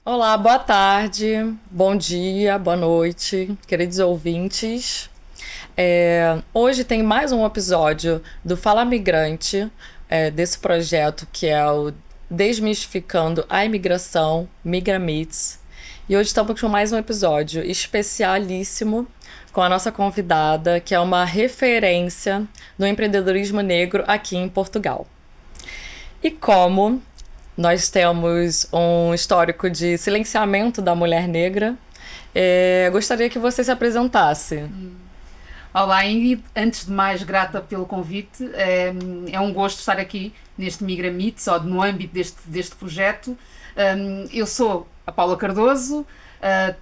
Olá, boa tarde, bom dia, boa noite, queridos ouvintes. Hoje tem mais um episódio do Fala Migrante, desse projeto que é o Desmistificando a Imigração, Migra Meets. E hoje estamos com mais um episódio especialíssimo com a nossa convidada, que é uma referência no empreendedorismo negro aqui em Portugal. E como nós temos um histórico de silenciamento da mulher negra, gostaria que você se apresentasse. Olá, Ingrid. Antes de mais, grata pelo convite. É um gosto estar aqui neste Migra Meets, ou no âmbito deste projeto. Eu sou a Paula Cardoso,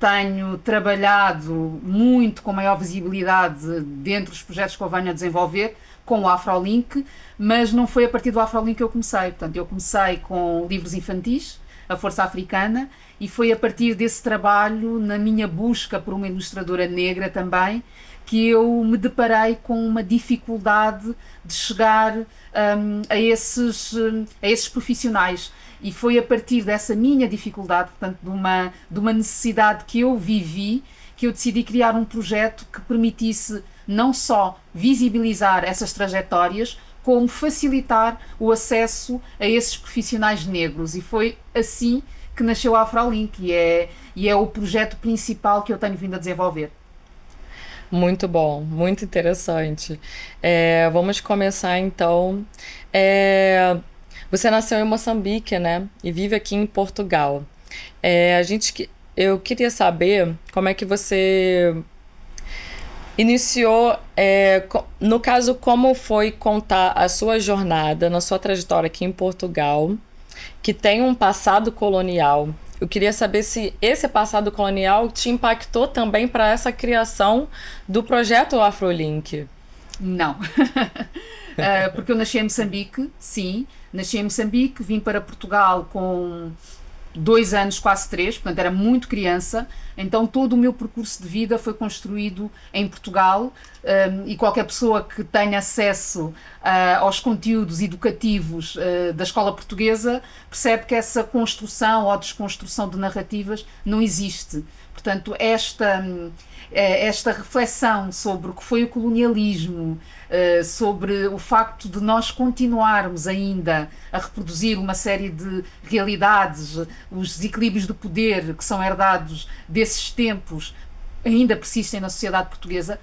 tenho trabalhado muito com maior visibilidade dentro dos projetos que eu venho a desenvolver, com o Afrolink, mas não foi a partir do Afrolink que eu comecei. Portanto, eu comecei com livros infantis, a Força Africana, e foi a partir desse trabalho, na minha busca por uma ilustradora negra também, que eu me deparei com uma dificuldade de chegar a esses profissionais. E foi a partir dessa minha dificuldade, portanto, de uma necessidade que eu vivi, que eu decidi criar um projeto que permitisse não só visibilizar essas trajetórias, como facilitar o acesso a esses profissionais negros. E foi assim que nasceu a Afrolink, e é o projeto principal que eu tenho vindo a desenvolver. Muito bom, muito interessante. Vamos começar então. Você nasceu em Moçambique, né? E vive aqui em Portugal. Eu queria saber como é que você iniciou, no caso, como foi contar a sua jornada, na sua trajetória aqui em Portugal, que tem um passado colonial. Eu queria saber se esse passado colonial te impactou também para essa criação do projeto Afrolink. Não. Porque eu nasci em Moçambique, sim. Nasci em Moçambique, vim para Portugal com 2 anos, quase 3, portanto era muito criança, então todo o meu percurso de vida foi construído em Portugal, e qualquer pessoa que tenha acesso aos conteúdos educativos da escola portuguesa percebe que essa construção ou desconstrução de narrativas não existe. Portanto, esta reflexão sobre o que foi o colonialismo, sobre o facto de nós continuarmos ainda a reproduzir uma série de realidades, os desequilíbrios de poder que são herdados desses tempos ainda persistem na sociedade portuguesa.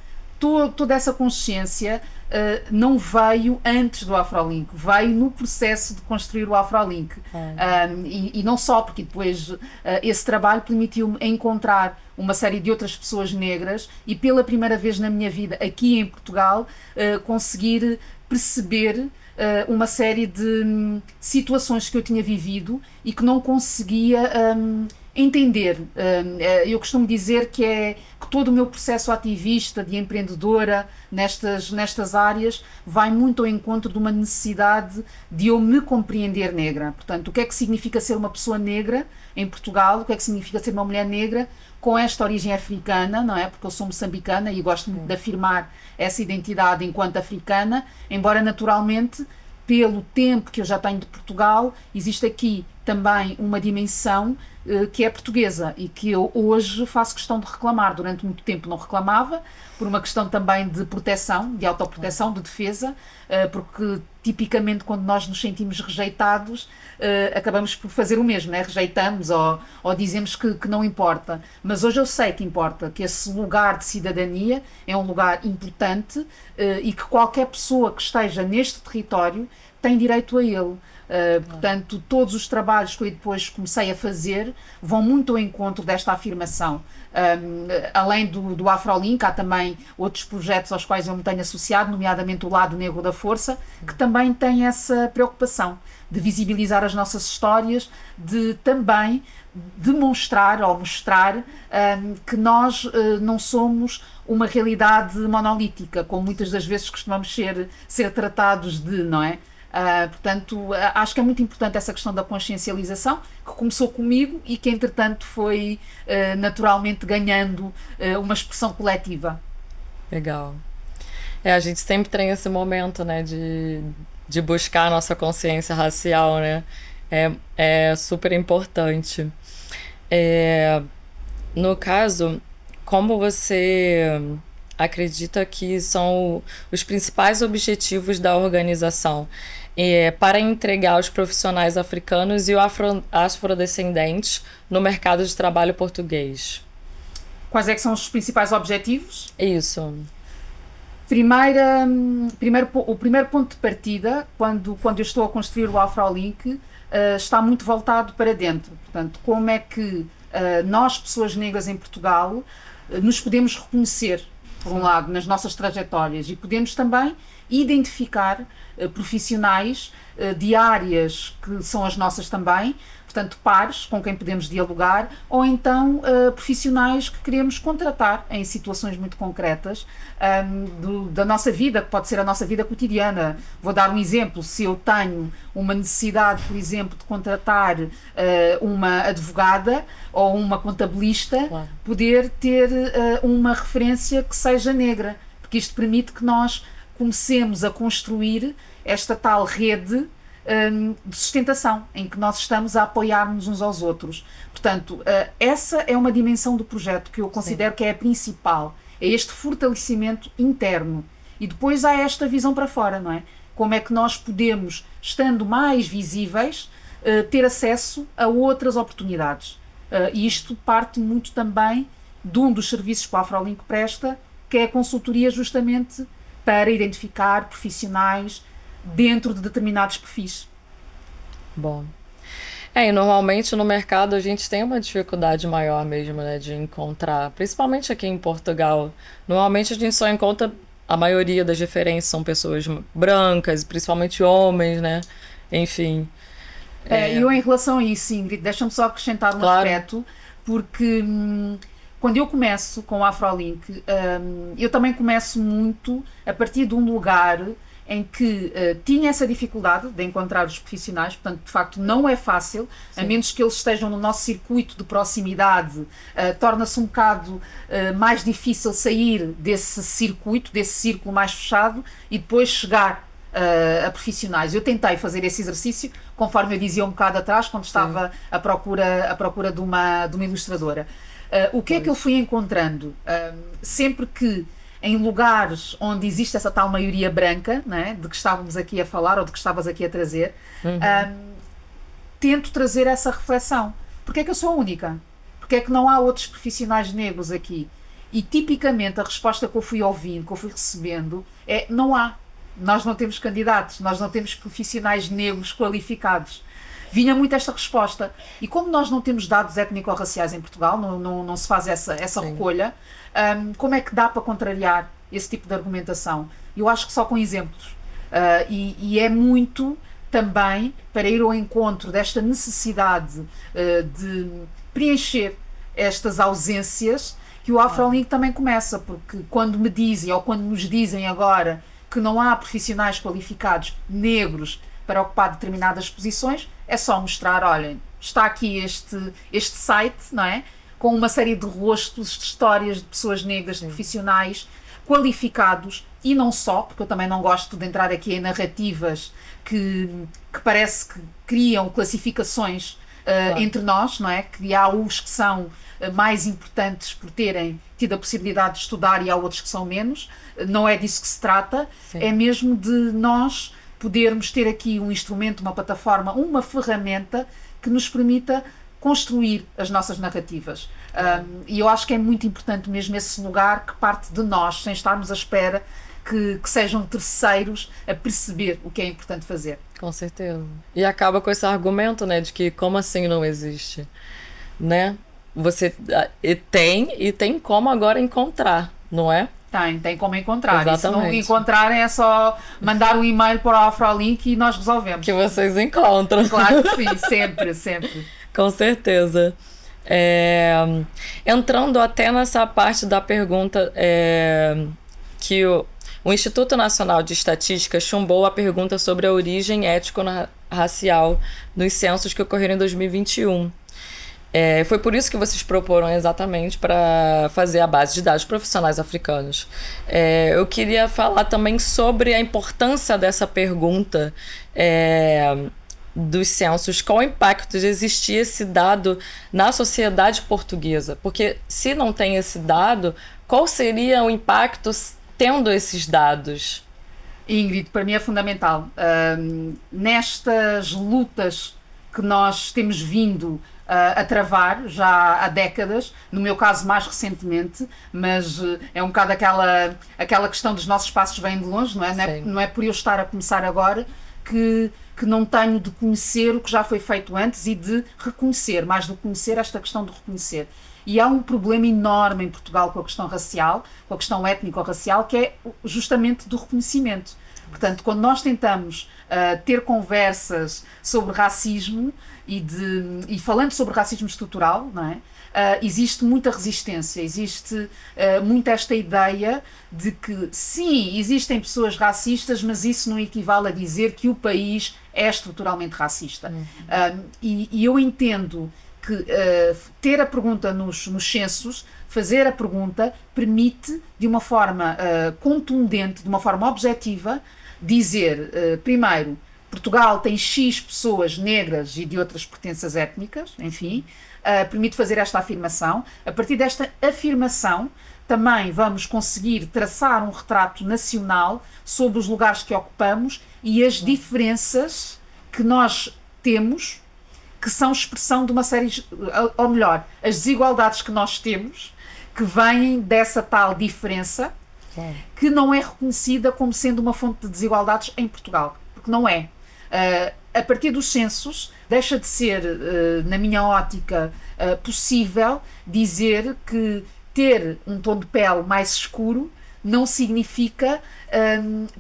Toda essa consciência não veio antes do Afrolink, veio no processo de construir o Afrolink. E não só, porque depois esse trabalho permitiu-me encontrar uma série de outras pessoas negras e pela primeira vez na minha vida aqui em Portugal conseguir perceber uma série de situações que eu tinha vivido e que não conseguia entender. Eu costumo dizer que todo o meu processo ativista, de empreendedora nestas áreas, vai muito ao encontro de uma necessidade de eu me compreender negra. Portanto, o que é que significa ser uma pessoa negra em Portugal, o que é que significa ser uma mulher negra com esta origem africana, não é? Porque eu sou moçambicana e gosto muito de afirmar essa identidade enquanto africana, embora naturalmente, pelo tempo que eu já tenho de Portugal, existe aqui também uma dimensão que é portuguesa e que eu hoje faço questão de reclamar. Durante muito tempo não reclamava, por uma questão também de proteção, de autoproteção, de defesa, porque tipicamente quando nós nos sentimos rejeitados, acabamos por fazer o mesmo, né? Rejeitamos ou dizemos que não importa. Mas hoje eu sei que importa, que esse lugar de cidadania é um lugar importante e que qualquer pessoa que esteja neste território tem direito a ele. Portanto, todos os trabalhos que eu depois comecei a fazer vão muito ao encontro desta afirmação. Além do Afrolink, há também outros projetos aos quais eu me tenho associado, nomeadamente o Lado Negro da Força, que também tem essa preocupação de visibilizar as nossas histórias, de também demonstrar ou mostrar que nós não somos uma realidade monolítica, como muitas das vezes costumamos ser tratados de, não é? Portanto, acho que é muito importante essa questão da consciencialização, que começou comigo e que, entretanto, foi naturalmente ganhando uma expressão coletiva. Legal. A gente sempre tem esse momento, né, de buscar a nossa consciência racial, né? É super importante. No caso, como você acredita que são os principais objetivos da organização para entregar os profissionais africanos e afrodescendentes no mercado de trabalho português? Quais é que são os principais objetivos? Isso. O primeiro ponto de partida, quando eu estou a construir o AfroLink, está muito voltado para dentro. Portanto, como é que nós, pessoas negras em Portugal, nos podemos reconhecer, por um lado, nas nossas trajetórias, e podemos também identificar profissionais de áreas que são as nossas também, portanto, pares com quem podemos dialogar, ou então profissionais que queremos contratar em situações muito concretas da nossa vida, que pode ser a nossa vida cotidiana. Vou dar um exemplo: se eu tenho uma necessidade, por exemplo, de contratar uma advogada ou uma contabilista, claro, poder ter uma referência que seja negra, porque isto permite que nós comecemos a construir esta tal rede de sustentação, em que nós estamos a apoiar-nos uns aos outros. Portanto, essa é uma dimensão do projeto que eu considero, sim, que é a principal, é este fortalecimento interno. E depois há esta visão para fora, não é? Como é que nós podemos, estando mais visíveis, ter acesso a outras oportunidades. E isto parte muito também de um dos serviços que o AfroLink presta, que é a consultoria justamente para identificar profissionais dentro de determinados perfis. Bom. E normalmente no mercado a gente tem uma dificuldade maior mesmo, né, de encontrar, principalmente aqui em Portugal. Normalmente a gente só encontra, a maioria das referências são pessoas brancas, principalmente homens, né? Enfim. Eu, em relação a isso, Ingrid, deixa-me só acrescentar um, claro, aspecto, porque quando eu começo com o AfroLink, eu também começo muito a partir de um lugar em que tinha essa dificuldade de encontrar os profissionais. Portanto, de facto, não é fácil, sim, a menos que eles estejam no nosso circuito de proximidade, torna-se um bocado mais difícil sair desse circuito, desse círculo mais fechado, e depois chegar a profissionais. Eu tentei fazer esse exercício, conforme eu dizia um bocado atrás, quando estava à procura de uma ilustradora. O que é que eu fui encontrando? Sempre que em lugares onde existe essa tal maioria branca, né, de que estávamos aqui a falar, ou de que estavas aqui a trazer, tento trazer essa reflexão. Porque é que eu sou a única? Porque é que não há outros profissionais negros aqui? E tipicamente a resposta que eu fui ouvindo, que eu fui recebendo, é: não há. Nós não temos candidatos, nós não temos profissionais negros qualificados. Vinha muito esta resposta. E como nós não temos dados étnico-raciais em Portugal, não se faz essa recolha, como é que dá para contrariar esse tipo de argumentação? Eu acho que só com exemplos. E é muito também para ir ao encontro desta necessidade de preencher estas ausências que o AfroLink também começa, porque quando me dizem, ou quando nos dizem agora que não há profissionais qualificados negros para ocupar determinadas posições, é só mostrar: olhem, está aqui este site, não é? Com uma série de rostos, de histórias de pessoas negras, de profissionais qualificados, e não só, porque eu também não gosto de entrar aqui em narrativas que parece que criam classificações entre nós, não é? Que há uns que são mais importantes por terem tido a possibilidade de estudar e há outros que são menos. Não é disso que se trata, sim, é mesmo de nós podermos ter aqui um instrumento, uma plataforma, uma ferramenta que nos permita construir as nossas narrativas. E eu acho que é muito importante mesmo esse lugar que parte de nós, sem estarmos à espera que sejam terceiros a perceber o que é importante fazer. Com certeza. E acaba com esse argumento, né, de que como assim não existe, né? Você tem como agora encontrar, não é? Tem como encontrar. Exatamente. E se não encontrarem é só mandar um e-mail para o AfroLink e nós resolvemos. Que vocês encontram. Claro que sim, sempre, sempre. Com certeza. Entrando até nessa parte da pergunta que o Instituto Nacional de Estatística chumbou a pergunta sobre a origem étnico-racial nos censos que ocorreram em 2021. Foi por isso que vocês proporam exatamente para fazer a base de dados profissionais africanos. Eu queria falar também sobre a importância dessa pergunta dos censos, qual o impacto de existir esse dado na sociedade portuguesa? Porque se não tem esse dado, qual seria o impacto tendo esses dados? Ingrid, para mim é fundamental. Nestas lutas que nós temos vindo a travar já há décadas, no meu caso mais recentemente, mas é um bocado aquela questão dos nossos passos vêm de longe, não é? Não é por eu estar a começar agora que não tenho de conhecer o que já foi feito antes e de reconhecer, mais do que conhecer, esta questão de reconhecer. E há um problema enorme em Portugal com a questão racial, com a questão étnico-racial, que é justamente do reconhecimento. Portanto, quando nós tentamos ter conversas sobre racismo e falando sobre racismo estrutural, não é? Existe muita resistência, existe muito esta ideia de que, sim, existem pessoas racistas, mas isso não equivale a dizer que o país é estruturalmente racista. E eu entendo que ter a pergunta nos censos, fazer a pergunta, permite, de uma forma contundente, de uma forma objetiva, dizer, primeiro, Portugal tem X pessoas negras e de outras pertenças étnicas, enfim, permite fazer esta afirmação. A partir desta afirmação, também vamos conseguir traçar um retrato nacional sobre os lugares que ocupamos e as diferenças que nós temos, que são expressão de uma série, ou melhor, as desigualdades que nós temos, que vêm dessa tal diferença, que não é reconhecida como sendo uma fonte de desigualdades em Portugal, porque não é. A partir dos censos, deixa de ser, na minha ótica, possível dizer que ter um tom de pele mais escuro não significa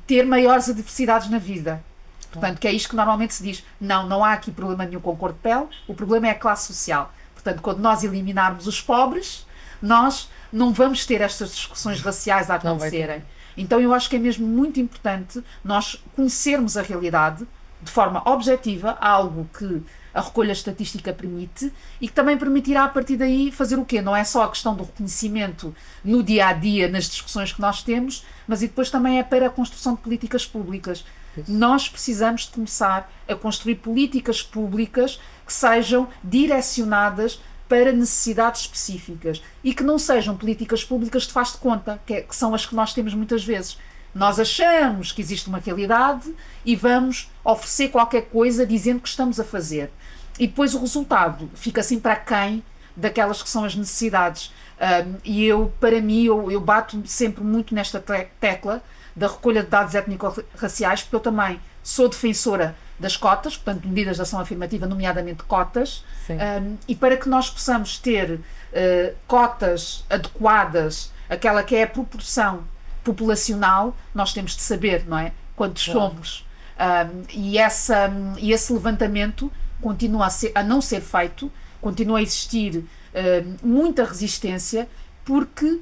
ter maiores adversidades na vida. Portanto, que é isto que normalmente se diz. Não há aqui problema nenhum com cor de pele, o problema é a classe social. Portanto, quando nós eliminarmos os pobres, nós não vamos ter estas discussões raciais a acontecerem. Então eu acho que é mesmo muito importante nós conhecermos a realidade de forma objetiva, algo que a recolha estatística permite e que também permitirá a partir daí fazer o quê? Não é só a questão do reconhecimento no dia-a-dia, nas discussões que nós temos, mas e depois também é para a construção de políticas públicas. Nós precisamos de começar a construir políticas públicas que sejam direcionadas para necessidades específicas e que não sejam políticas públicas de faz de conta, que são as que nós temos muitas vezes. Nós achamos que existe uma realidade e vamos oferecer qualquer coisa dizendo que estamos a fazer. E depois o resultado fica sempre aquém daquelas que são as necessidades. E para mim, eu bato sempre muito nesta tecla da recolha de dados étnico-raciais, porque eu também sou defensora das cotas, portanto, medidas de ação afirmativa, nomeadamente cotas, e para que nós possamos ter cotas adequadas, aquela que é a proporção populacional, nós temos de saber, não é? Quantos somos. E esse levantamento continua a não ser feito, continua a existir muita resistência, porque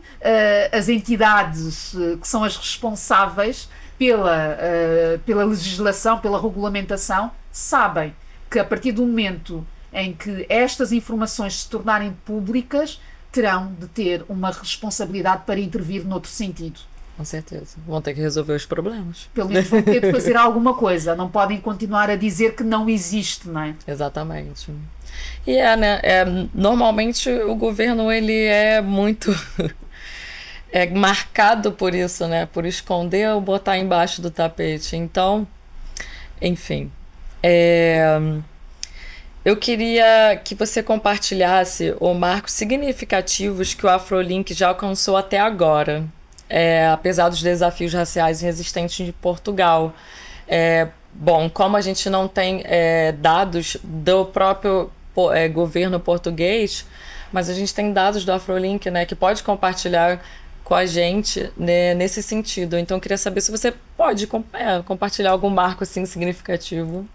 as entidades que são as responsáveis pela legislação, pela regulamentação, sabem que a partir do momento em que estas informações se tornarem públicas, terão de ter uma responsabilidade para intervir noutro sentido. Com certeza. Vão ter que resolver os problemas. Pelo menos vão ter de fazer alguma coisa. Não podem continuar a dizer que não existe, não é? Exatamente. E né? Normalmente o governo ele é muito marcado por isso, né? Por esconder ou botar embaixo do tapete. Então, enfim. Eu queria que você compartilhasse os marcos significativos que o Afrolink já alcançou até agora. Apesar dos desafios raciais resistentes de Portugal. Bom, como a gente não tem dados do próprio governo português, mas a gente tem dados do Afrolink, né, que pode compartilhar com a gente, né, nesse sentido. Então, eu queria saber se você pode compartilhar algum marco assim, significativo.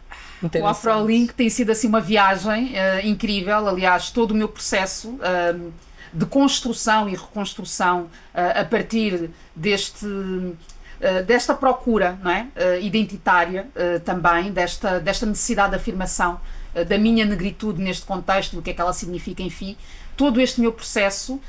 O Afrolink tem sido assim, uma viagem incrível. Aliás, todo o meu processo de construção e reconstrução a partir desta procura, não é? Identitária também, desta necessidade de afirmação da minha negritude neste contexto, do que é que ela significa, enfim. Todo este meu processo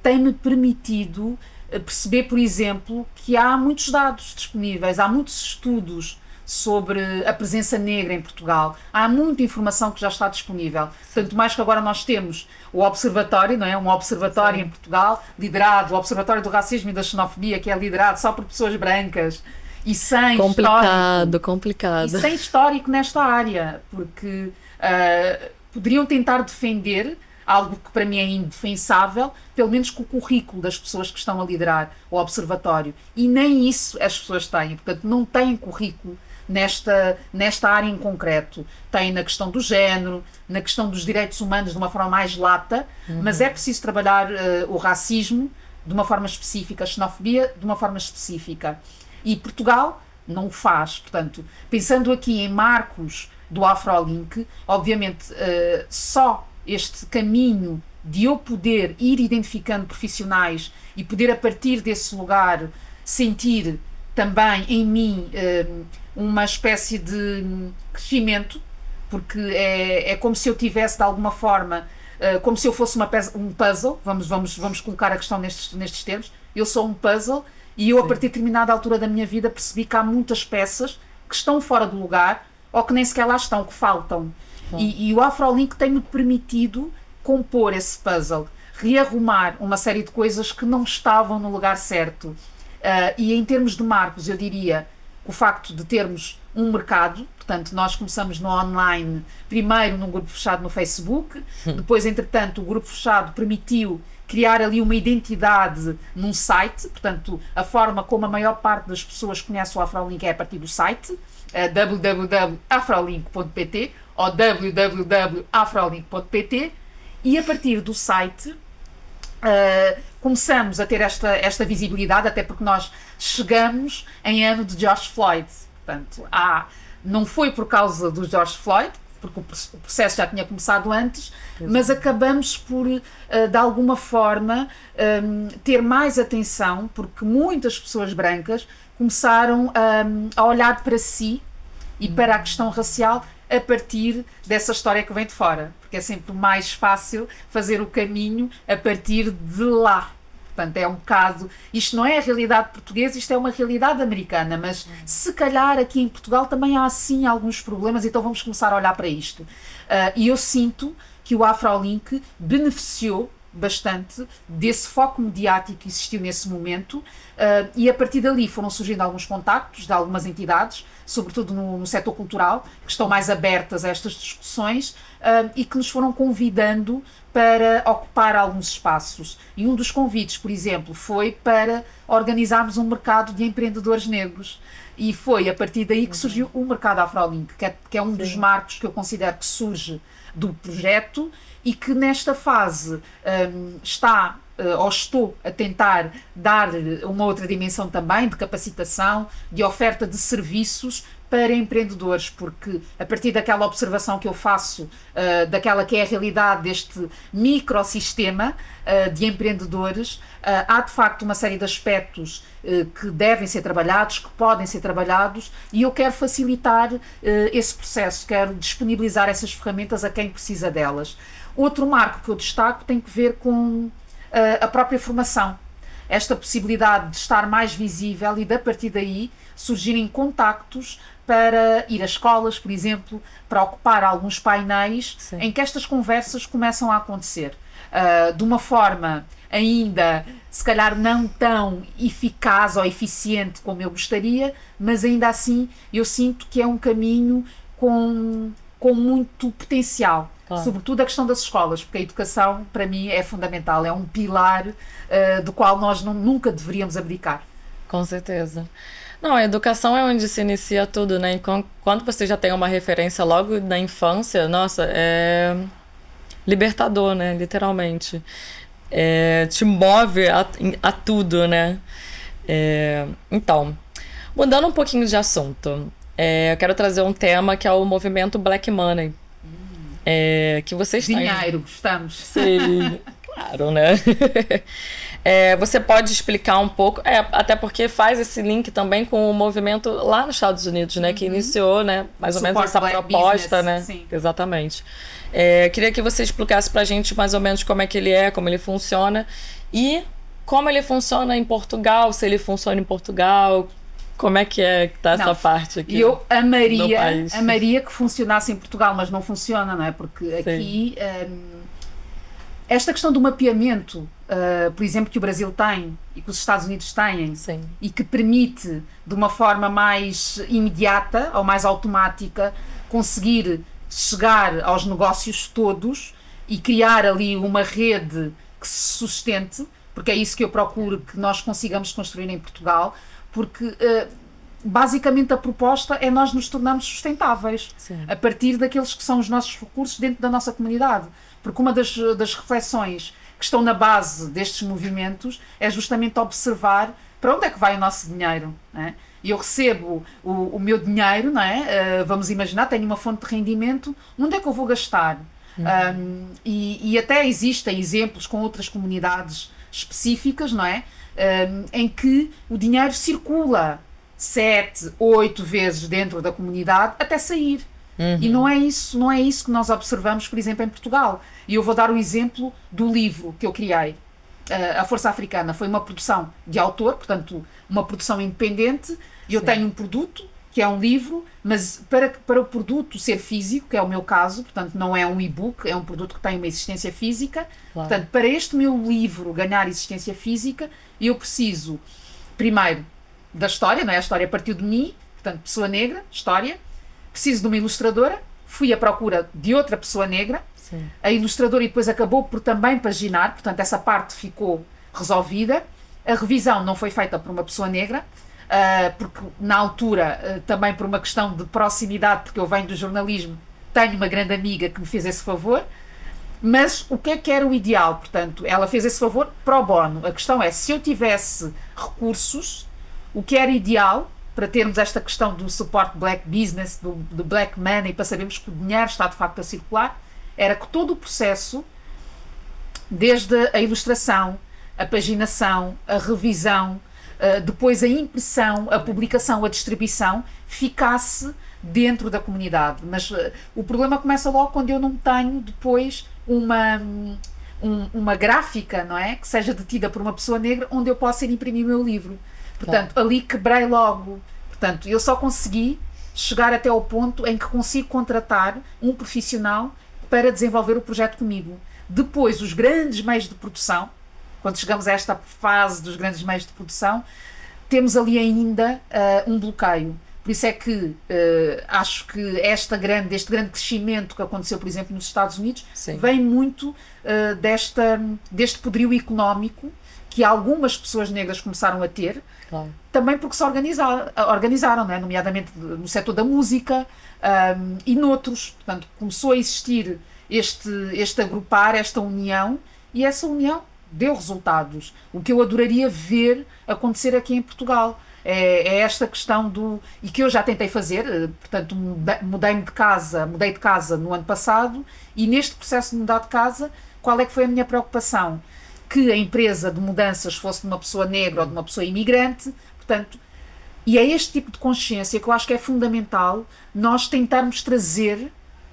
tem-me permitido perceber, por exemplo, que há muitos dados disponíveis, há muitos estudos sobre a presença negra em Portugal. Há muita informação que já está disponível. Tanto mais que agora nós temos o Observatório, não é? Um observatório em Portugal, liderado, o Observatório do Racismo e da Xenofobia, que é liderado só por pessoas brancas e sem complicado. E sem histórico nesta área, porque poderiam tentar defender algo que para mim é indefensável, pelo menos com o currículo das pessoas que estão a liderar o observatório. E nem isso as pessoas têm. Portanto, não têm currículo nesta área em concreto. Têm na questão do género, na questão dos direitos humanos de uma forma mais lata, mas é preciso trabalhar o racismo de uma forma específica, a xenofobia de uma forma específica. E Portugal não o faz. Portanto, pensando aqui em marcos do AfroLink, obviamente só este caminho de eu poder ir identificando profissionais e poder a partir desse lugar sentir também em mim uma espécie de crescimento, porque é como se eu tivesse de alguma forma, como se eu fosse um puzzle, vamos colocar a questão nestes termos, eu sou um puzzle e eu a partir de determinada altura da minha vida percebi que há muitas peças que estão fora do lugar ou que nem sequer lá estão, que faltam. E o AfroLink tem-me permitido compor esse puzzle, rearrumar uma série de coisas que não estavam no lugar certo. E em termos de marcos, eu diria que o facto de termos um mercado, portanto, nós começamos no online, primeiro num grupo fechado no Facebook, depois, entretanto, o grupo fechado permitiu criar ali uma identidade num site, portanto, a forma como a maior parte das pessoas conhece o AfroLink é a partir do site, www.afrolink.pt ou www.afrolink.pt, e a partir do site começamos a ter esta visibilidade, até porque nós chegamos em ano de George Floyd. Portanto, não foi por causa do George Floyd, porque o processo já tinha começado antes, mas acabamos por, de alguma forma, ter mais atenção, porque muitas pessoas brancas começaram a olhar para si e para a questão racial a partir dessa história que vem de fora, porque é sempre mais fácil fazer o caminho a partir de lá. Portanto, é um bocado... Isto não é a realidade portuguesa, isto é uma realidade americana, mas se calhar aqui em Portugal também há sim alguns problemas, então vamos começar a olhar para isto. E eu sinto que o AfroLink beneficiou bastante desse foco mediático que existiu nesse momento, e a partir dali foram surgindo alguns contactos de algumas entidades, sobretudo no setor cultural, que estão mais abertas a estas discussões e que nos foram convidando para ocupar alguns espaços. E um dos convites, por exemplo, foi para organizarmos um mercado de empreendedores negros. E foi a partir daí que surgiu o mercado AfroLink, que é um dos marcos que eu considero que surge do projeto e que nesta fase estou a tentar dar uma outra dimensão também de capacitação, de oferta de serviços para empreendedores, porque a partir daquela observação que eu faço, daquela que é a realidade deste microsistema de empreendedores, há de facto uma série de aspectos que devem ser trabalhados, que podem ser trabalhados, e eu quero facilitar esse processo, quero disponibilizar essas ferramentas a quem precisa delas. Outro marco que eu destaco tem que ver com a própria formação. Esta possibilidade de estar mais visível e, a partir daí, surgirem contactos para ir a escolas, por exemplo, para ocupar alguns painéis em que estas conversas começam a acontecer. De uma forma ainda, se calhar, não tão eficaz ou eficiente como eu gostaria, mas ainda assim eu sinto que é um caminho com muito potencial. Claro. Sobretudo a questão das escolas, porque a educação, para mim, é fundamental, é um pilar do qual nós nunca deveríamos abdicar. Com certeza. Não, a educação é onde se inicia tudo, né? Quando você já tem uma referência logo na infância, nossa, é libertador, né? Literalmente. Te move a tudo, né? Então, mudando um pouquinho de assunto, eu quero trazer um tema que é o movimento Black Money. Que vocês têm. Dinheiro, gostamos. Sim, claro, né? Você pode explicar um pouco, até porque faz esse link também com o movimento lá nos Estados Unidos, né? Que iniciou, né? Mais ou menos essa proposta, né? Sim. Exatamente. Queria que você explicasse pra gente mais ou menos como é que ele é, como ele funciona e como ele funciona em Portugal, se ele funciona em Portugal, Como é que tá essa parte aqui? Eu amaria que funcionasse em Portugal, mas não funciona, não é? Porque aqui esta questão do mapeamento, por exemplo, que o Brasil tem e que os Estados Unidos têm, Sim. e que permite, de uma forma mais imediata ou mais automática, conseguir chegar aos negócios todos e criar ali uma rede que se sustente, porque é isso que eu procuro que nós consigamos construir em Portugal, porque basicamente a proposta é nós nos tornarmos sustentáveis. Sim. A partir daqueles que são os nossos recursos dentro da nossa comunidade. Porque uma das reflexões que estão na base destes movimentos é justamente observar para onde é que vai o nosso dinheiro, não é? E eu recebo o meu dinheiro, não é? Vamos imaginar, tenho uma fonte de rendimento, onde é que eu vou gastar? E até existem exemplos com outras comunidades específicas, não é? Em que o dinheiro circula 7, 8 vezes dentro da comunidade até sair. E não é isso que nós observamos, por exemplo, em Portugal. E eu vou dar o exemplo do livro que eu criei. A Força Africana foi uma produção de autor, portanto, uma produção independente. Eu tenho um produto, que é um livro, mas para o produto ser físico, que é o meu caso, portanto, não é um e-book, é um produto que tem uma existência física. Claro. Portanto, para este meu livro ganhar existência física, eu preciso, primeiro, da história, não é? A história partiu de mim, portanto, pessoa negra, história. Preciso de uma ilustradora, fui à procura de outra pessoa negra. Sim. A ilustradora e depois acabou por também paginar, portanto essa parte ficou resolvida. A revisão não foi feita por uma pessoa negra, porque na altura, também por uma questão de proximidade, porque eu venho do jornalismo, tenho uma grande amiga que me fez esse favor, mas o que era o ideal? Portanto, ela fez esse favor pro bono. A questão é, se eu tivesse recursos, o que era ideal para termos esta questão do suporte black business, do black money, para sabermos que o dinheiro está de facto a circular, era que todo o processo, desde a ilustração, a paginação, a revisão, depois a impressão, a publicação, a distribuição, ficasse dentro da comunidade. Mas o problema começa logo quando eu não tenho depois uma gráfica, não é? Que seja detida por uma pessoa negra, onde eu possa ir imprimir o meu livro. Portanto, ali quebrei logo. Portanto, eu só consegui chegar até ao ponto em que consigo contratar um profissional para desenvolver o projeto comigo. Depois, os grandes meios de produção, quando chegamos a esta fase dos grandes meios de produção, temos ali ainda um bloqueio. Por isso é que acho que este grande crescimento que aconteceu, por exemplo, nos Estados Unidos, Sim. vem muito deste poderio económico que algumas pessoas negras começaram a ter, Claro. também porque se organizaram, não é? Nomeadamente no setor da música e noutros. Portanto, começou a existir este agrupar, esta união, e essa união deu resultados. O que eu adoraria ver acontecer aqui em Portugal é esta questão e que eu já tentei fazer, portanto, mudei de casa no ano passado, e neste processo de mudar de casa, qual é que foi a minha preocupação? Que a empresa de mudanças fosse de uma pessoa negra ou de uma pessoa imigrante, portanto, e é este tipo de consciência que eu acho que é fundamental nós tentarmos trazer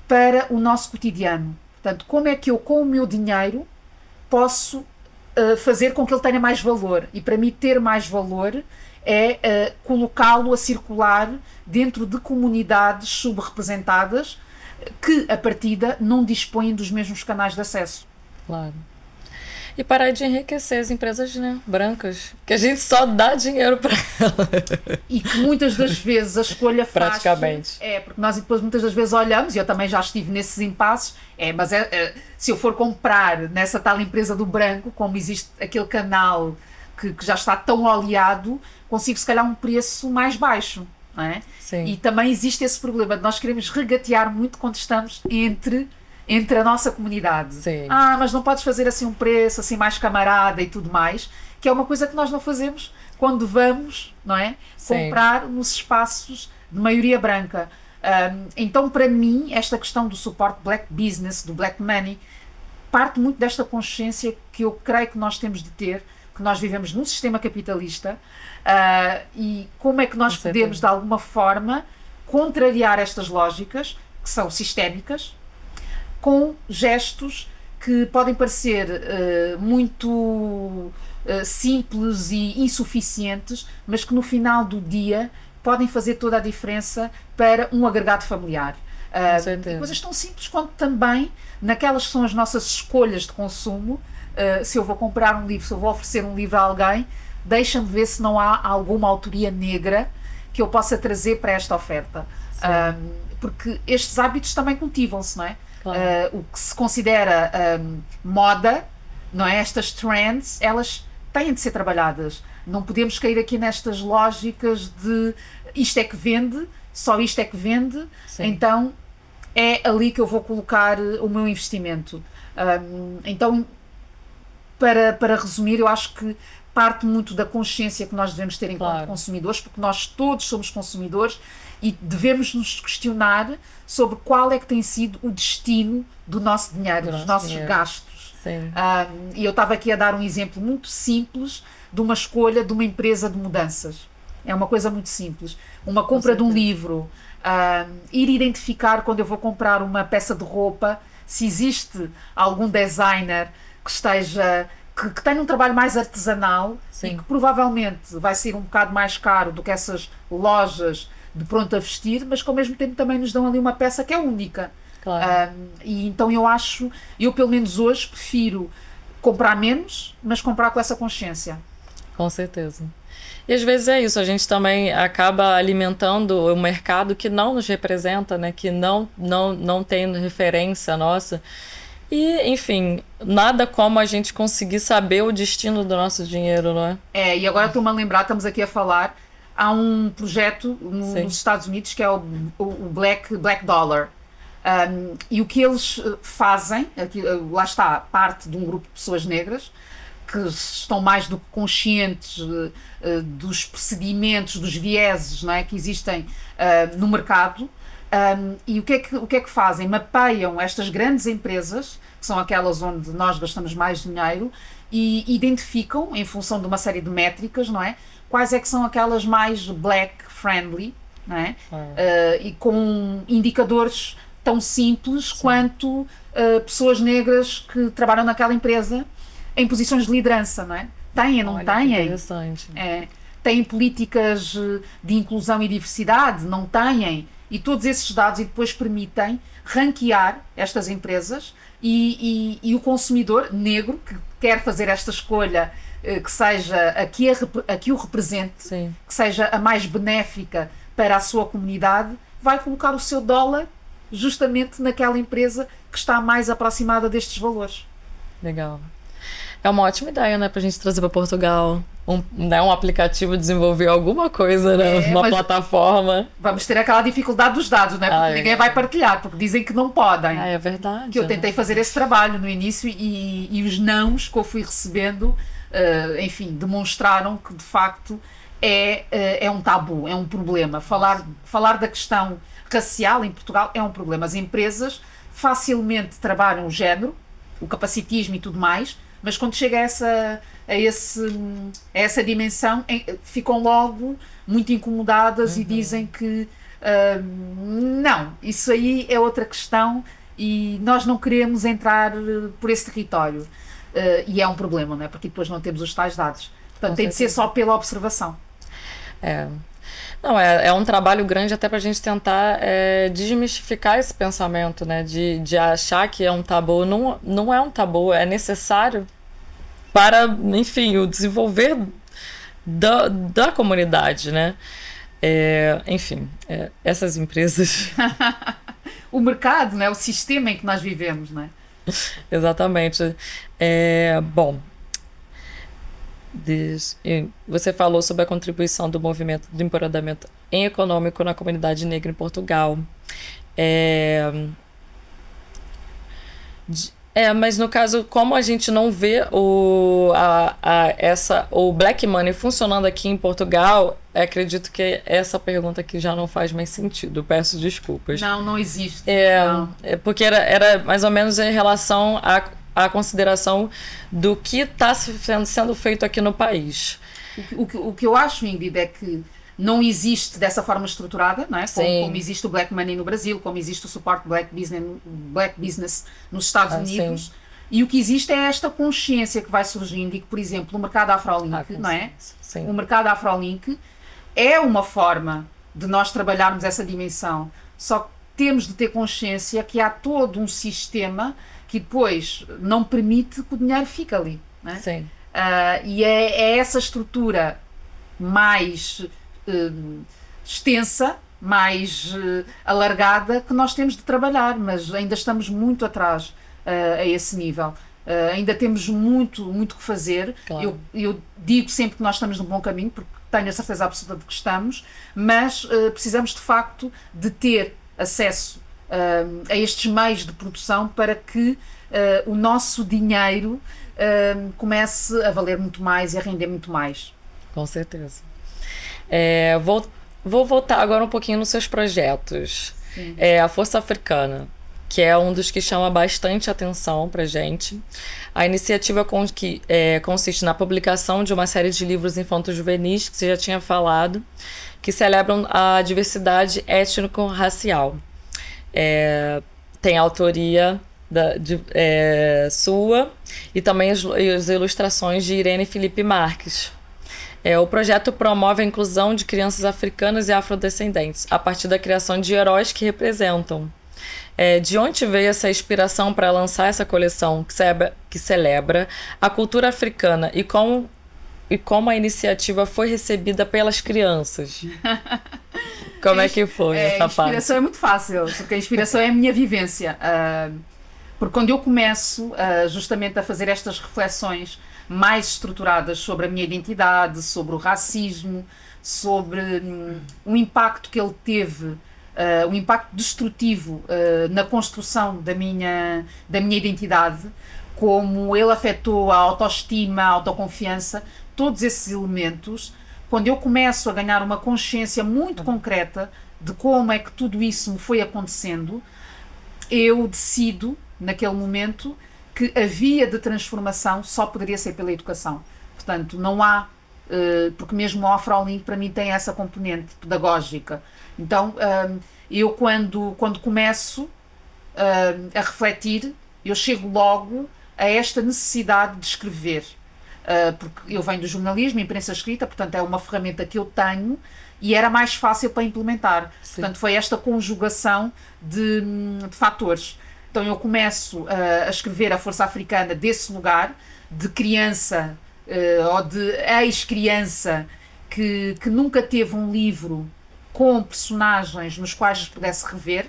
para o nosso cotidiano. Portanto, como é que eu, com o meu dinheiro, posso fazer com que ele tenha mais valor? E para mim ter mais valor é colocá-lo a circular dentro de comunidades subrepresentadas que, a partida, não dispõem dos mesmos canais de acesso. Claro. E parar de enriquecer as empresas, né, brancas, que a gente só dá dinheiro para elas. E que muitas das vezes a escolha fácil... Praticamente. Porque nós depois muitas das vezes olhamos, e eu também já estive nesses impasses, mas se eu for comprar nessa tal empresa do branco, como existe aquele canal que já está tão oleado, consigo se calhar um preço mais baixo, não é? Sim. E também existe esse problema de nós queremos regatear muito quando estamos entre a nossa comunidade. Sim. Mas não podes fazer assim um preço assim mais camarada e tudo mais, que é uma coisa que nós não fazemos quando vamos, não é? Sim. Comprar nos espaços de maioria branca. Então, para mim, esta questão do suporte black business, do black money, parte muito desta consciência que eu creio que nós temos de ter, que nós vivemos num sistema capitalista, e como é que nós podemos, de alguma forma, contrariar estas lógicas, que são sistémicas, com gestos que podem parecer muito simples e insuficientes, mas que no final do dia podem fazer toda a diferença para um agregado familiar. Coisas tão simples quanto também naquelas que são as nossas escolhas de consumo. Se eu vou comprar um livro, se eu vou oferecer um livro a alguém, deixa-me ver se não há alguma autoria negra que eu possa trazer para esta oferta. Porque estes hábitos também cultivam-se, não é? Claro. O que se considera moda, não é? Estas trends, elas têm de ser trabalhadas. Não podemos cair aqui nestas lógicas de isto é que vende, só isto é que vende, então é ali que eu vou colocar o meu investimento. Então, para resumir, eu acho que parte muito da consciência que nós devemos ter enquanto consumidores, porque nós todos somos consumidores e devemos nos questionar sobre qual é que tem sido o destino do nosso dinheiro, dos nossos gastos. E eu estava aqui a dar um exemplo muito simples de uma escolha de uma empresa de mudanças. É uma coisa muito simples. Uma compra de um livro, ir identificar quando eu vou comprar uma peça de roupa, se existe algum designer que esteja... que tenha um trabalho mais artesanal e que provavelmente vai ser um bocado mais caro do que essas lojas de pronto a vestir, mas que ao mesmo tempo também nos dão ali uma peça que é única. E então eu pelo menos hoje prefiro comprar menos, mas comprar com essa consciência. Com certeza. E às vezes é isso, a gente também acaba alimentando o mercado que não nos representa, né? Que não tem referência nossa. E, enfim, nada como a gente conseguir saber o destino do nosso dinheiro, não é? E agora estou-me a lembrar, estamos aqui a falar, há um projeto nos Estados Unidos que é o Black Dollar. E o que eles fazem, aqui, lá está, parte de um grupo de pessoas negras, que estão mais do que conscientes dos procedimentos, dos vieses, não é, que existem no mercado. E o que é que fazem? Mapeiam estas grandes empresas, que são aquelas onde nós gastamos mais dinheiro, e identificam, em função de uma série de métricas, não é, quais é que são aquelas mais black friendly, não é? E com indicadores tão simples quanto pessoas negras que trabalham naquela empresa em posições de liderança, não é? Têm, não têm? Interessante. Têm políticas de inclusão e diversidade? Não têm? E todos esses dados depois permitem ranquear estas empresas e o consumidor negro que quer fazer esta escolha que seja a que o represente, que seja a mais benéfica para a sua comunidade, vai colocar o seu dólar justamente naquela empresa que está mais aproximada destes valores. Legal. É uma ótima ideia, né, para a gente trazer para Portugal um aplicativo, desenvolver alguma coisa, né, uma plataforma. Vamos ter aquela dificuldade dos dados, né, porque ninguém vai partilhar, porque dizem que não podem. É verdade. Que eu tentei fazer esse trabalho no início e os nãos que eu fui recebendo, enfim, demonstraram que de facto é um tabu, é um problema. Falar da questão racial em Portugal é um problema. As empresas facilmente trabalham o género, o capacitismo e tudo mais, mas quando chega a essa dimensão, ficam logo muito incomodadas e dizem que não, isso aí é outra questão e nós não queremos entrar por esse território. E é um problema, não é? Porque depois não temos os tais dados. Portanto, tem de ser só pela observação. Não, é um trabalho grande até para a gente tentar desmistificar esse pensamento, né? De achar que é um tabu. Não é um tabu, é necessário para, enfim, o desenvolver da comunidade, né? Enfim, essas empresas... O mercado, né? O sistema em que nós vivemos, né? Exatamente. Bom... Você falou sobre a contribuição do movimento do empoderamento econômico na comunidade negra em Portugal. Mas no caso, como a gente não vê o Black Money funcionando aqui em Portugal, acredito que essa pergunta aqui já não faz mais sentido. Peço desculpas. Não existe. Não. Porque era mais ou menos em relação a consideração do que está sendo feito aqui no país. O que eu acho, Ingrid, é que não existe dessa forma estruturada, não é? Como existe o Black Money no Brasil, como existe o suporte Black Business nos Estados Unidos. E o que existe é esta consciência que vai surgindo e que, por exemplo, o mercado Afrolink, não é? Sim. O mercado Afrolink é uma forma de nós trabalharmos essa dimensão. Só que temos de ter consciência que há todo um sistema que depois não permite que o dinheiro fique ali. Não é? Sim. E é essa estrutura mais extensa, mais alargada que nós temos de trabalhar, mas ainda estamos muito atrás a esse nível. Ainda temos muito que fazer. Claro. Eu digo sempre que nós estamos no bom caminho, porque tenho a certeza absoluta de que estamos, mas precisamos de facto de ter acesso a estes meios de produção para que o nosso dinheiro comece a valer muito mais e a render muito mais. Com certeza. Vou voltar agora um pouquinho nos seus projetos. A Força Africana, que é um dos que chama bastante atenção para gente. A iniciativa consiste na publicação de uma série de livros infanto-juvenis, que você já tinha falado, que celebram a diversidade étnico-racial. Tem autoria sua e também as ilustrações de Irene Felipe Marques. O projeto promove a inclusão de crianças africanas e afrodescendentes a partir da criação de heróis que representam. De onde veio essa inspiração para lançar essa coleção que celebra a cultura africana e como a iniciativa foi recebida pelas crianças? Como é que foi essa parte? A inspiração é muito fácil, porque a inspiração é a minha vivência. Porque quando eu começo justamente a fazer estas reflexões mais estruturadas sobre a minha identidade, sobre o racismo, sobre o impacto que ele teve, o impacto destrutivo na construção da minha identidade, como ele afetou a autoestima, a autoconfiança, todos esses elementos, quando eu começo a ganhar uma consciência muito concreta de como é que tudo isso me foi acontecendo, eu decido, naquele momento, que a via de transformação só poderia ser pela educação. Portanto, não há, porque mesmo o Afrolink para mim tem essa componente pedagógica. Então, eu quando começo a refletir, eu chego logo a esta necessidade de escrever. Porque eu venho do jornalismo, imprensa escrita, portanto é uma ferramenta que eu tenho e era mais fácil para implementar. Sim. Portanto, foi esta conjugação de fatores. Então eu começo a escrever a Força Africana desse lugar, de criança ou de ex-criança que nunca teve um livro com personagens nos quais se pudesse rever.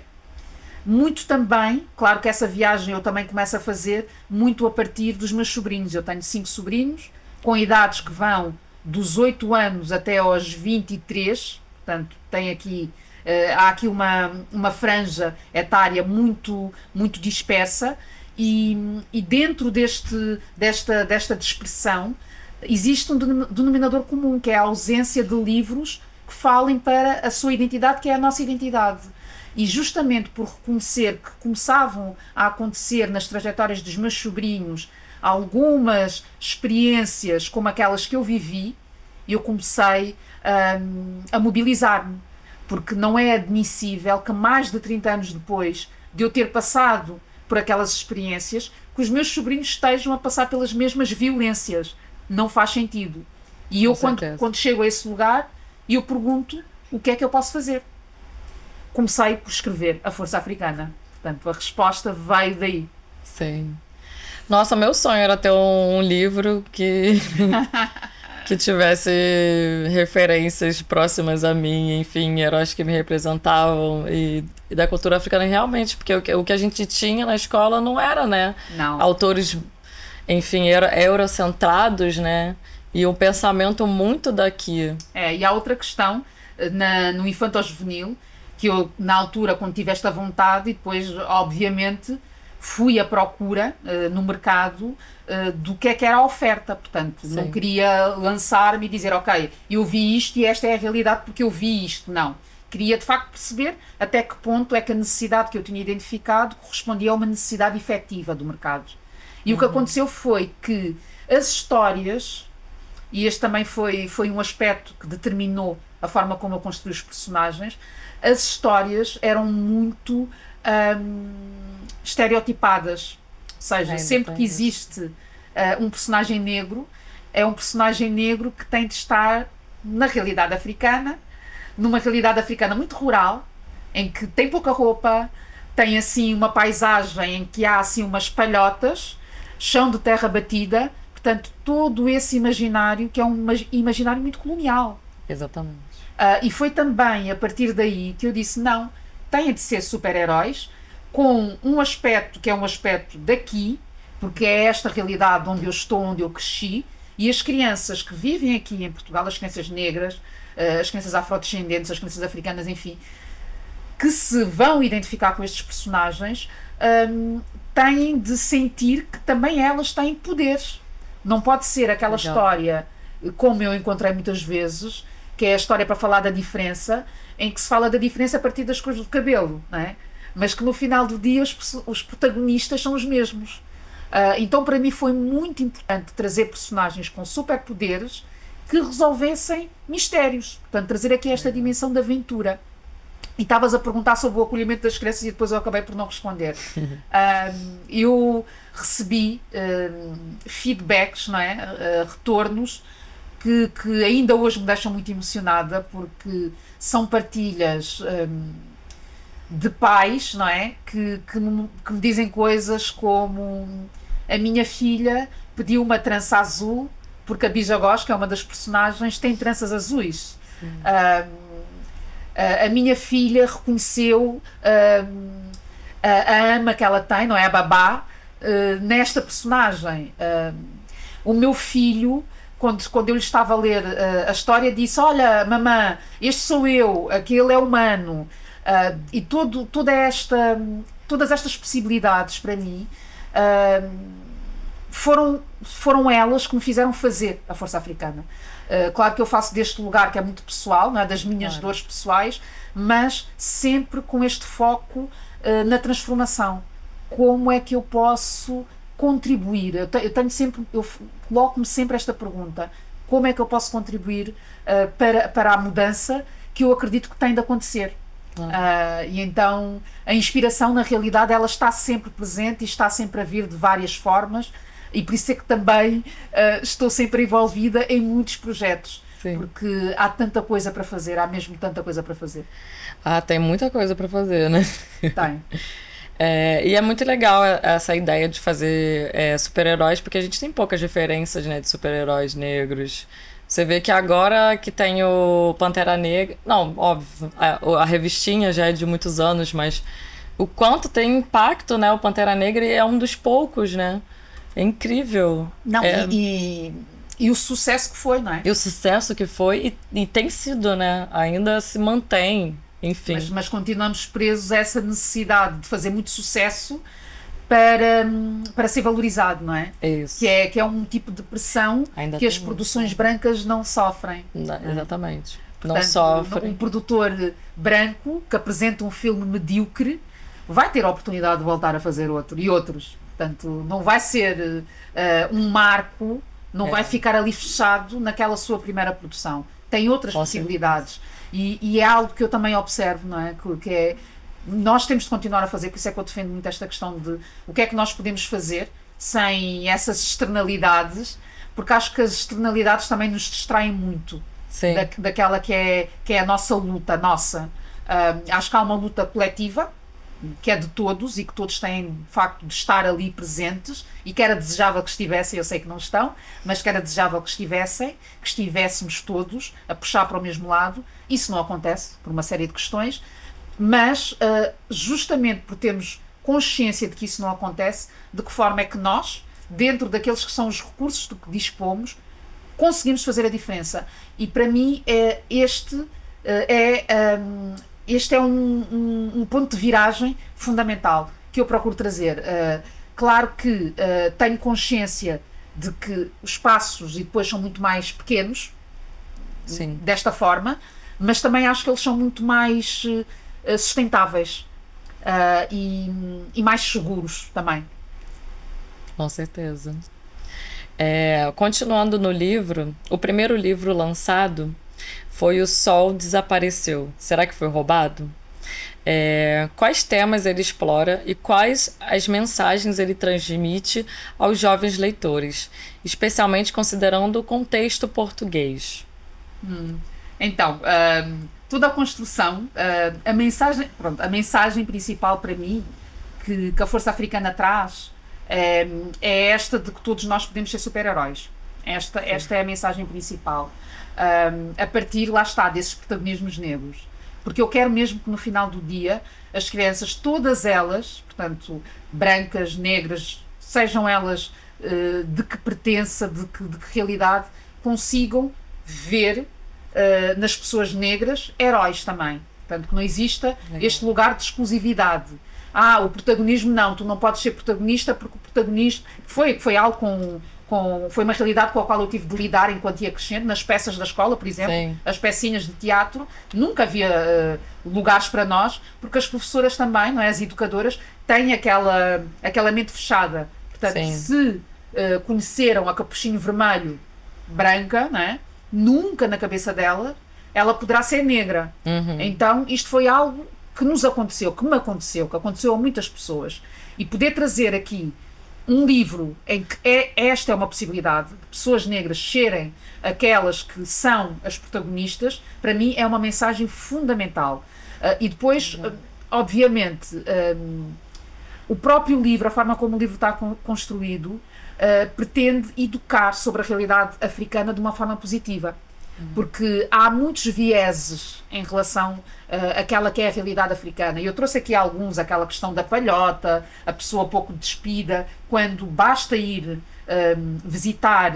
Muito também, claro que essa viagem eu também começo a fazer muito a partir dos meus sobrinhos. Eu tenho 5 sobrinhos, com idades que vão dos 8 anos até aos 23, portanto tem aqui... há aqui uma franja etária muito dispersa e dentro desta dispersão existe um denominador comum, que é a ausência de livros que falem para a sua identidade, que é a nossa identidade. E justamente por reconhecer que começavam a acontecer nas trajetórias dos meus sobrinhos algumas experiências como aquelas que eu vivi, eu comecei a mobilizar-me. Porque não é admissível que mais de 30 anos depois de eu ter passado por aquelas experiências, que os meus sobrinhos estejam a passar pelas mesmas violências. Não faz sentido. E eu, quando chego a esse lugar, eu pergunto o que é que eu posso fazer. Comecei por escrever a Força Africana. Portanto, a resposta veio daí. Sim. Nossa, meu sonho era ter um livro que tivesse referências próximas a mim, enfim, heróis que me representavam e da cultura africana realmente, porque o que a gente tinha na escola não era, né? Não. Autores, enfim, eurocentrados, né? E um pensamento muito daqui. E há outra questão no infanto-juvenil, que eu, na altura, quando tive esta vontade, e depois, obviamente, fui à procura no mercado do que era a oferta. Portanto, Sim. Não queria lançar-me e dizer, ok, eu vi isto e esta é a realidade porque eu vi isto. Não. Queria, de facto, perceber até que ponto é que a necessidade que eu tinha identificado correspondia a uma necessidade efetiva do mercado. E o que aconteceu foi que as histórias, e este também foi um aspecto que determinou a forma como eu construí os personagens, as histórias eram muito estereotipadas. Ou seja, Ainda sempre que tem isso. existe um personagem negro, é um personagem negro que tem de estar na realidade africana, numa realidade africana muito rural, em que tem pouca roupa, tem assim uma paisagem em que há assim umas palhotas, chão de terra batida, portanto, todo esse imaginário que é um imaginário muito colonial. Exatamente. E foi também a partir daí que eu disse: não, têm de ser super-heróis com um aspecto que é um aspecto daqui, porque é esta realidade onde eu estou, onde eu cresci, e as crianças que vivem aqui em Portugal, as crianças negras, as crianças afrodescendentes, as crianças africanas, enfim, que se vão identificar com estes personagens, têm de sentir que também elas têm poderes. Não pode ser aquela Legal. história, como eu encontrei muitas vezes, que é a história para falar da diferença, em que se fala da diferença a partir das cores do cabelo, não é? Mas que no final do dia os protagonistas são os mesmos. Então, para mim, foi muito importante trazer personagens com superpoderes que resolvessem mistérios. Portanto, trazer aqui esta dimensão de aventura. E estavas a perguntar sobre o acolhimento das crianças e depois eu acabei por não responder. Eu recebi feedbacks, não é? Retornos que ainda hoje me deixam muito emocionada, porque são partilhas de pais, não é? Que me dizem coisas como: a minha filha pediu uma trança azul porque a Bija Gosch, que é uma das personagens, tem tranças azuis. A minha filha reconheceu a ama que ela tem, não é? A babá, nesta personagem. O meu filho, quando eu lhe estava a ler a história, disse: olha, mamã, este sou eu, aquele é humano. E todas estas possibilidades para mim foram elas que me fizeram fazer a Força Africana. Claro que eu faço deste lugar que é muito pessoal, não é? Das minhas dores pessoais, mas sempre com este foco na transformação. Como é que eu posso contribuir? Eu coloco-me sempre esta pergunta: como é que eu posso contribuir para a mudança que eu acredito que tem de acontecer? E então a inspiração, na realidade, ela está sempre presente e está sempre a vir de várias formas, e por isso é que também estou sempre envolvida em muitos projetos. Sim. Porque há tanta coisa para fazer, há mesmo tanta coisa para fazer. Tem muita coisa para fazer, né? Tem. E é muito legal essa ideia de fazer super-heróis, porque a gente tem poucas referências, né, de super-heróis negros. Você vê que agora que tem o Pantera Negra... Não, óbvio, a revistinha já é de muitos anos, mas o quanto tem impacto, né? O Pantera Negra é um dos poucos, né? É incrível. Não, e o sucesso que foi, não é? E o sucesso que foi, e tem sido, né? Ainda se mantém, enfim. Mas continuamos presos a essa necessidade de fazer muito sucesso para ser valorizado, não é? Isso. Que é um tipo de pressão ainda que as produções brancas não sofrem. Exatamente. Portanto, não sofrem. Um produtor branco que apresenta um filme medíocre vai ter a oportunidade de voltar a fazer outro, e outros. Portanto, não vai ser um marco, não vai ficar ali fechado naquela sua primeira produção. Tem outras possibilidades. E é algo que eu também observo, não é? Que é... Nós temos de continuar a fazer, por isso é que eu defendo muito esta questão de o que é que nós podemos fazer sem essas externalidades, porque acho que as externalidades também nos distraem muito daquela que é a nossa luta, acho que há uma luta coletiva, que é de todos e que todos têm de facto de estar ali presentes, e que era desejável que estivessem, eu sei que não estão, mas que era desejável que estivéssemos todos a puxar para o mesmo lado. Isso não acontece por uma série de questões, mas justamente por termos consciência de que isso não acontece, de que forma é que nós, dentro daqueles que são os recursos de que dispomos, conseguimos fazer a diferença. E para mim este é um ponto de viragem fundamental que eu procuro trazer. Claro que tenho consciência de que os passos e depois são muito mais pequenos, desta forma, mas também acho que eles são muito mais sustentáveis e mais seguros também. Com certeza. Continuando no livro, o primeiro livro lançado foi O Sol Desapareceu. Será que foi roubado? Quais temas ele explora e quais as mensagens ele transmite aos jovens leitores, especialmente considerando o contexto português? Então, toda a construção, a mensagem principal para mim que a Força Africana traz é esta de que todos nós podemos ser super-heróis. Esta é a mensagem principal. A partir, lá está, desses protagonismos negros. Porque eu quero mesmo que no final do dia as crianças, todas elas, portanto, brancas, negras, sejam elas de que pertença, de que realidade, consigam ver nas pessoas negras heróis também. Portanto, que não exista este lugar de exclusividade. O protagonismo não, tu não podes ser protagonista porque o protagonismo foi algo foi uma realidade com a qual eu tive de lidar enquanto ia crescendo, nas peças da escola, por exemplo. Sim. As pecinhas de teatro, nunca havia lugares para nós, porque as professoras também, não é? As educadoras, têm aquela mente fechada. Portanto, sim, se conheceram a Capuchinho Vermelho branca, não é? Nunca na cabeça dela ela poderá ser negra. Então isto foi algo que nos aconteceu, que me aconteceu, que aconteceu a muitas pessoas, e poder trazer aqui um livro em que esta é uma possibilidade de pessoas negras serem aquelas que são as protagonistas, para mim é uma mensagem fundamental. E depois, obviamente, o próprio livro, a forma como o livro está construído, pretende educar sobre a realidade africana de uma forma positiva. Porque há muitos vieses em relação àquela que é a realidade africana. E eu trouxe aqui alguns, aquela questão da palhota, a pessoa pouco despida, quando basta ir visitar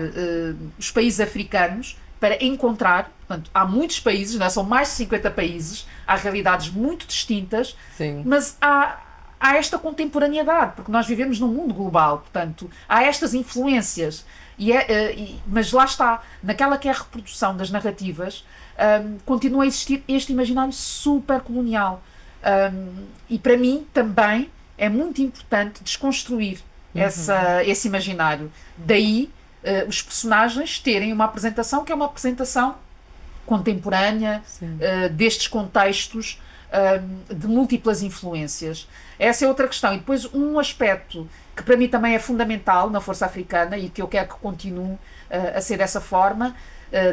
os países africanos para encontrar, portanto, há muitos países, não é? São mais de 50 países, há realidades muito distintas, sim, mas há esta contemporaneidade, porque nós vivemos num mundo global, portanto, há estas influências. Mas lá está, naquela que é a reprodução das narrativas, continua a existir este imaginário super colonial. E para mim também é muito importante desconstruir esse imaginário. Daí os personagens terem uma apresentação que é uma apresentação contemporânea, destes contextos de múltiplas influências. Essa é outra questão. E depois um aspecto que para mim também é fundamental na Força Africana e que eu quero que continue a ser dessa forma,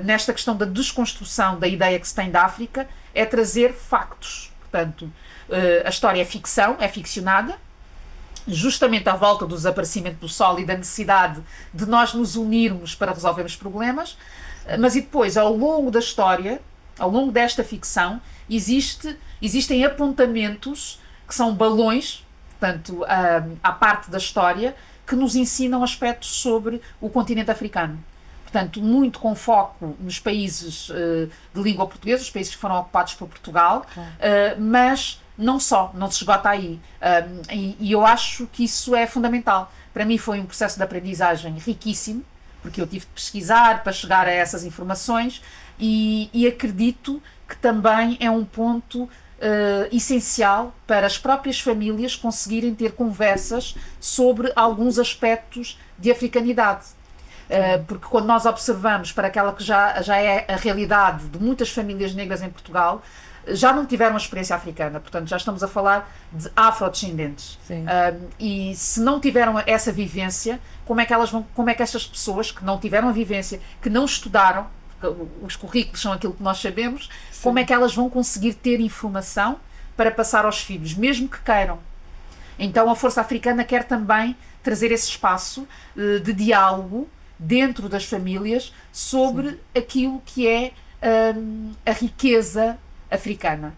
nesta questão da desconstrução da ideia que se tem da África, é trazer factos. Portanto, a história é ficção, é ficcionada, justamente à volta do desaparecimento do Sol e da necessidade de nós nos unirmos para resolvermos problemas, mas e depois, ao longo da história, ao longo desta ficção, existem apontamentos que são balões, portanto, à parte da história, que nos ensinam aspectos sobre o continente africano. Portanto, muito com foco nos países de língua portuguesa, os países que foram ocupados por Portugal, mas não só, não se esgota aí. E eu acho que isso é fundamental. Para mim foi um processo de aprendizagem riquíssimo, porque eu tive de pesquisar para chegar a essas informações e acredito que também é um ponto essencial para as próprias famílias conseguirem ter conversas sobre alguns aspectos de africanidade. Porque quando nós observamos para aquela que já é a realidade de muitas famílias negras em Portugal, já não tiveram a experiência africana, portanto já estamos a falar de afrodescendentes. E se não tiveram essa vivência, como é que estas pessoas que não tiveram a vivência, que não estudaram, os currículos são aquilo que nós sabemos, sim, como é que elas vão conseguir ter informação para passar aos filhos, mesmo que queiram? Então a Força Africana quer também trazer esse espaço de diálogo dentro das famílias sobre, sim, aquilo que é a riqueza africana.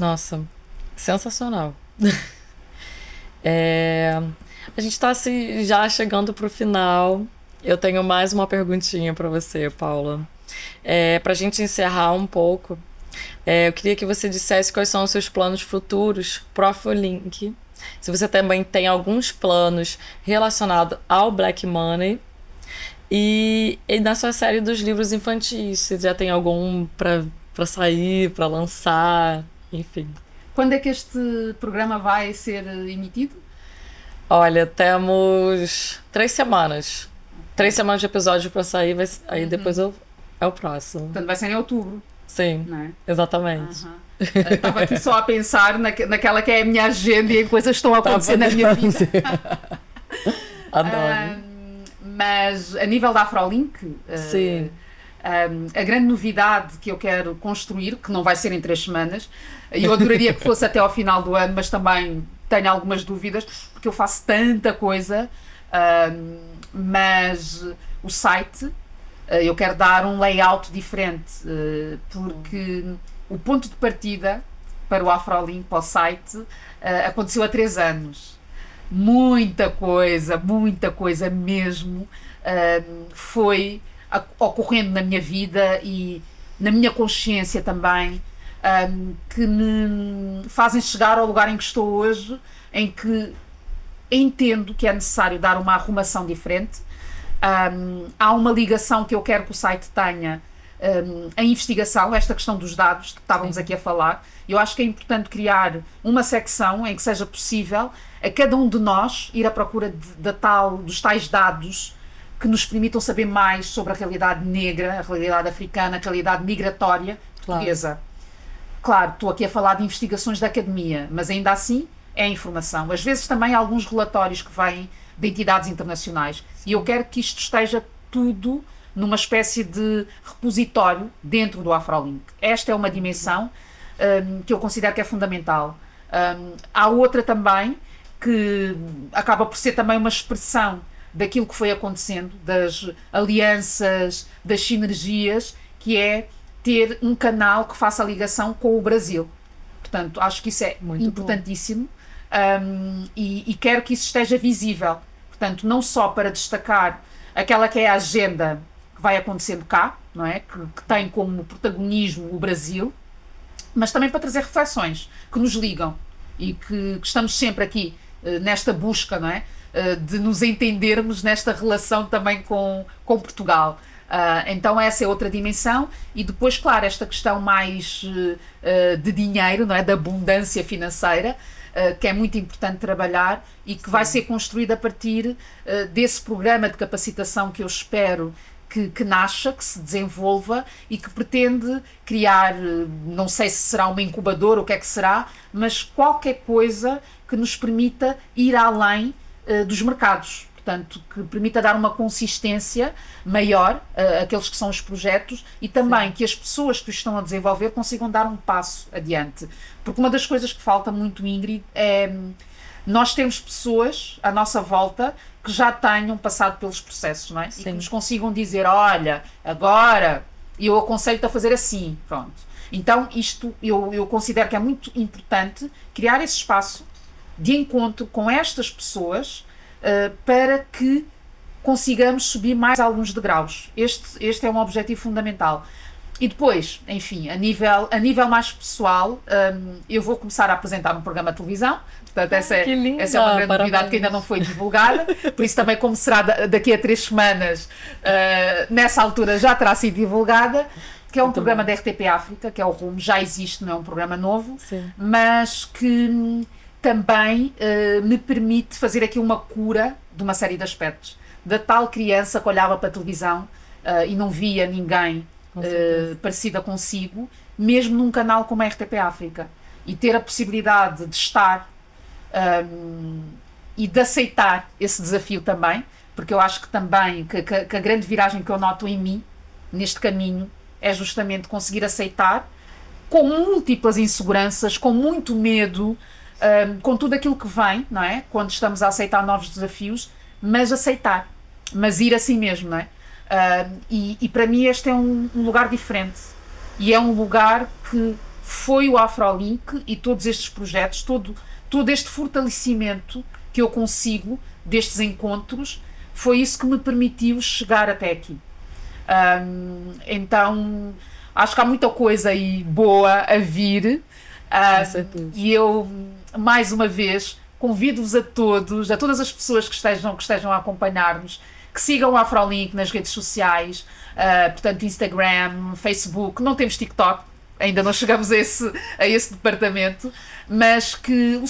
Nossa, sensacional. A gente está já chegando para o final. Eu tenho mais uma perguntinha para você, Paula. Para a gente encerrar um pouco, eu queria que você dissesse quais são os seus planos futuros pro Afrolink. Se você também tem alguns planos relacionados ao Black Money. E na sua série dos livros infantis, você já tem algum para sair, para lançar, enfim. Quando é que este programa vai ser emitido? Olha, temos 3 semanas. 3 semanas de episódio para sair, aí depois é o próximo. Portanto, vai ser em outubro. Sim, não é? Exatamente. Estava aqui só a pensar naquela que é a minha agenda e em coisas que estão a acontecer na minha vida. Adoro. Mas a nível da Afrolink, Sim. a grande novidade que eu quero construir, que não vai ser em 3 semanas, eu adoraria que fosse até ao final do ano, mas também tenho algumas dúvidas, porque eu faço tanta coisa, mas o site, eu quero dar um layout diferente, porque o ponto de partida para o Afrolink, para o site, aconteceu há 3 anos. Muita coisa mesmo foi ocorrendo na minha vida e na minha consciência também, que me fazem chegar ao lugar em que estou hoje, em que entendo que é necessário dar uma arrumação diferente. Há uma ligação que eu quero que o site tenha, a investigação, esta questão dos dados que estávamos aqui a falar. Eu acho que é importante criar uma secção em que seja possível a cada um de nós ir à procura dos tais dados que nos permitam saber mais sobre a realidade negra, a realidade africana, a realidade migratória portuguesa. Claro, estou aqui a falar de investigações da academia, mas ainda assim é informação. Às vezes também há alguns relatórios que vêm de entidades internacionais. E eu quero que isto esteja tudo numa espécie de repositório dentro do Afrolink. Esta é uma dimensão que eu considero que é fundamental. Há outra também que acaba por ser também uma expressão daquilo que foi acontecendo, das alianças, das sinergias, que é ter um canal que faça a ligação com o Brasil. Portanto, acho que isso é muito importantíssimo, e quero que isso esteja visível. Portanto, não só para destacar aquela que é a agenda que vai acontecendo cá, não é? Que tem como protagonismo o Brasil, mas também para trazer reflexões que nos ligam e que estamos sempre aqui nesta busca, não é? De nos entendermos nesta relação também com Portugal. Então essa é outra dimensão. E depois, claro, esta questão mais de dinheiro, não é? Da abundância financeira, que é muito importante trabalhar e que vai ser construída a partir desse programa de capacitação que eu espero que nasça, que se desenvolva e que pretende criar, não sei se será uma incubadora ou o que é que será, mas qualquer coisa que nos permita ir além dos mercados. Portanto, que permita dar uma consistência maior àqueles que são os projetos e também que as pessoas que os estão a desenvolver consigam dar um passo adiante. Porque uma das coisas que falta muito, Ingrid, é nós termos pessoas à nossa volta que já tenham passado pelos processos, não é? E que nos consigam dizer, olha, agora eu aconselho-te a fazer assim, pronto. Então, isto eu considero que é muito importante criar esse espaço de encontro com estas pessoas para que consigamos subir mais alguns degraus. Este é um objetivo fundamental. E depois, enfim, a nível mais pessoal, eu vou começar a apresentar um programa de televisão. Portanto, essa é uma grande novidade que ainda não foi divulgada. Por isso também, como será daqui a 3 semanas, nessa altura já terá sido divulgada, que é um programa da RTP África, que é o Rumo, já existe, não é um programa novo, mas que também me permite fazer aqui uma cura de uma série de aspectos. Da tal criança que olhava para a televisão e não via ninguém parecida consigo, mesmo num canal como a RTP África, e ter a possibilidade de estar e de aceitar esse desafio também, porque eu acho que também que a grande viragem que eu noto em mim, neste caminho, é justamente conseguir aceitar, com múltiplas inseguranças, com muito medo, com tudo aquilo que vem, não é? Quando estamos a aceitar novos desafios, mas aceitar, mas ir assim mesmo, não é? E para mim este é um lugar diferente, e é um lugar que foi o Afrolink e todos estes projetos, todo este fortalecimento que eu consigo destes encontros, foi isso que me permitiu chegar até aqui. Então acho que há muita coisa aí boa a vir, e eu mais uma vez convido-vos a todas as pessoas que estejam a acompanhar-nos, que sigam o Afrolink nas redes sociais, portanto Instagram, Facebook. Não temos TikTok, ainda não chegamos a esse departamento, mas que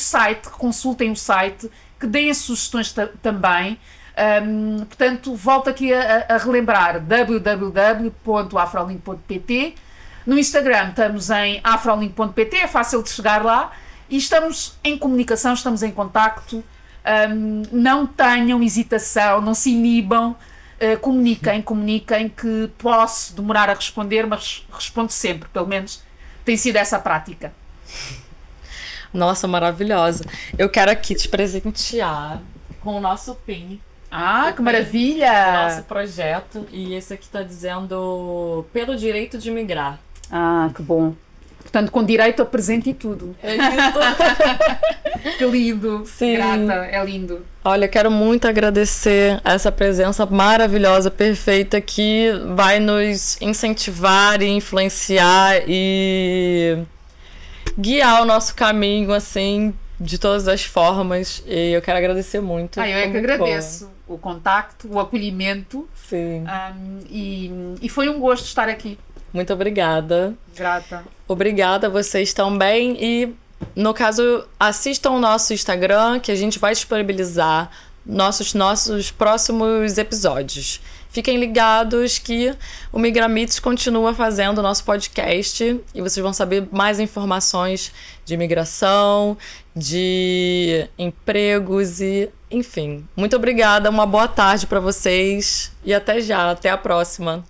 que consultem o site, que deem sugestões também. Portanto, volto aqui a relembrar www.afrolink.pt. No Instagram estamos em afrolink.pt, é fácil de chegar lá. E estamos em comunicação, estamos em contacto. Não tenham hesitação, não se inibam. Comuniquem, que posso demorar a responder, mas respondo sempre, pelo menos tem sido essa a prática. Nossa, maravilhosa. Eu quero aqui te presentear com o nosso PIN. Que maravilha! Nosso projeto. E esse aqui tá dizendo pelo direito de migrar. Que bom. Portanto, com direito a presente e tudo. É isso. Que lindo. Sim. Grata, é lindo. Olha, quero muito agradecer essa presença maravilhosa, perfeita, que vai nos incentivar e influenciar e guiar o nosso caminho, assim, de todas as formas. E eu quero agradecer muito. Eu é que agradeço o contacto, o acolhimento. Sim. E foi um gosto estar aqui. Muito obrigada. Grata. Obrigada a vocês também. E, no caso, assistam o nosso Instagram, que a gente vai disponibilizar nossos próximos episódios. Fiquem ligados que o Migramites continua fazendo o nosso podcast e vocês vão saber mais informações de imigração, de empregos e, enfim. Muito obrigada, uma boa tarde para vocês e até já, até a próxima.